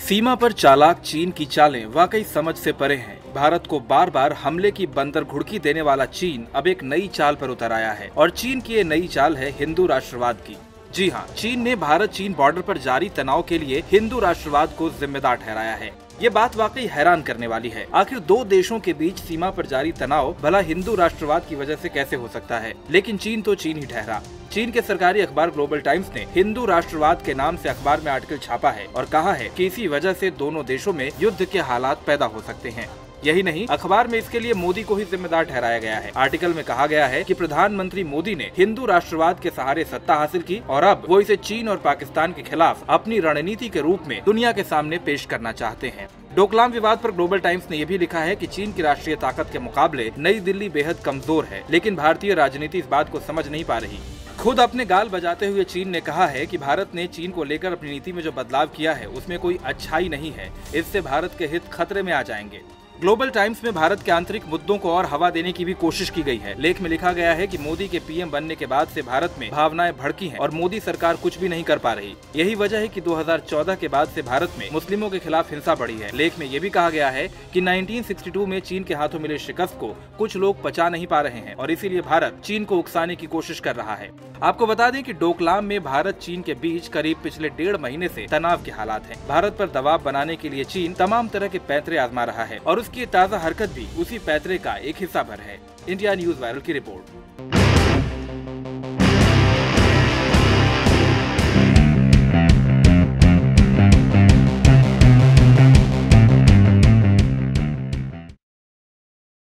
सीमा पर चालाक चीन की चालें वाकई समझ से परे हैं। भारत को बार बार हमले की बंदर घुड़की देने वाला चीन अब एक नई चाल पर उतर आया है और चीन की ये नई चाल है हिंदू राष्ट्रवाद की। जी हाँ, चीन ने भारत चीन बॉर्डर पर जारी तनाव के लिए हिंदू राष्ट्रवाद को जिम्मेदार ठहराया है। ये बात वाकई हैरान करने वाली है। आखिर दो देशों के बीच सीमा पर जारी तनाव भला हिंदू राष्ट्रवाद की वजह से कैसे हो सकता है, लेकिन चीन तो चीन ही ठहरा। चीन के सरकारी अखबार ग्लोबल टाइम्स ने हिंदू राष्ट्रवाद के नाम से अखबार में आर्टिकल छापा है और कहा है कि इसी वजह से दोनों देशों में युद्ध के हालात पैदा हो सकते हैं। यही नहीं, अखबार में इसके लिए मोदी को ही जिम्मेदार ठहराया गया है। आर्टिकल में कहा गया है कि प्रधानमंत्री मोदी ने हिंदू राष्ट्रवाद के सहारे सत्ता हासिल की और अब वो इसे चीन और पाकिस्तान के खिलाफ अपनी रणनीति के रूप में दुनिया के सामने पेश करना चाहते हैं। डोकलाम विवाद पर ग्लोबल टाइम्स ने यह भी लिखा है कि चीन की राष्ट्रीय ताकत के मुकाबले नई दिल्ली बेहद कमजोर है, लेकिन भारतीय राजनीति इस बात को समझ नहीं पा रही। खुद अपने गाल बजाते हुए चीन ने कहा है कि भारत ने चीन को लेकर अपनी नीति में जो बदलाव किया है उसमें कोई अच्छाई नहीं है, इससे भारत के हित खतरे में आ जाएंगे। ग्लोबल टाइम्स में भारत के आंतरिक मुद्दों को और हवा देने की भी कोशिश की गई है। लेख में लिखा गया है कि मोदी के पीएम बनने के बाद से भारत में भावनाएं भड़की हैं और मोदी सरकार कुछ भी नहीं कर पा रही। यही वजह है कि 2014 के बाद से भारत में मुस्लिमों के खिलाफ हिंसा बढ़ी है। लेख में ये भी कहा गया है कि 1962 में चीन के हाथों मिले शिकस्त को कुछ लोग पचा नहीं पा रहे हैं और इसीलिए भारत चीन को उकसाने की कोशिश कर रहा है। आपको बता दें कि डोकलाम में भारत चीन के बीच करीब पिछले 1.5 महीने से तनाव के हालात हैं। भारत पर दबाव बनाने के लिए चीन तमाम तरह के पैंतरे आजमा रहा है और उसकी ताज़ा हरकत भी उसी पैतरे का एक हिस्सा भर है। इंडिया न्यूज वायरल की रिपोर्ट।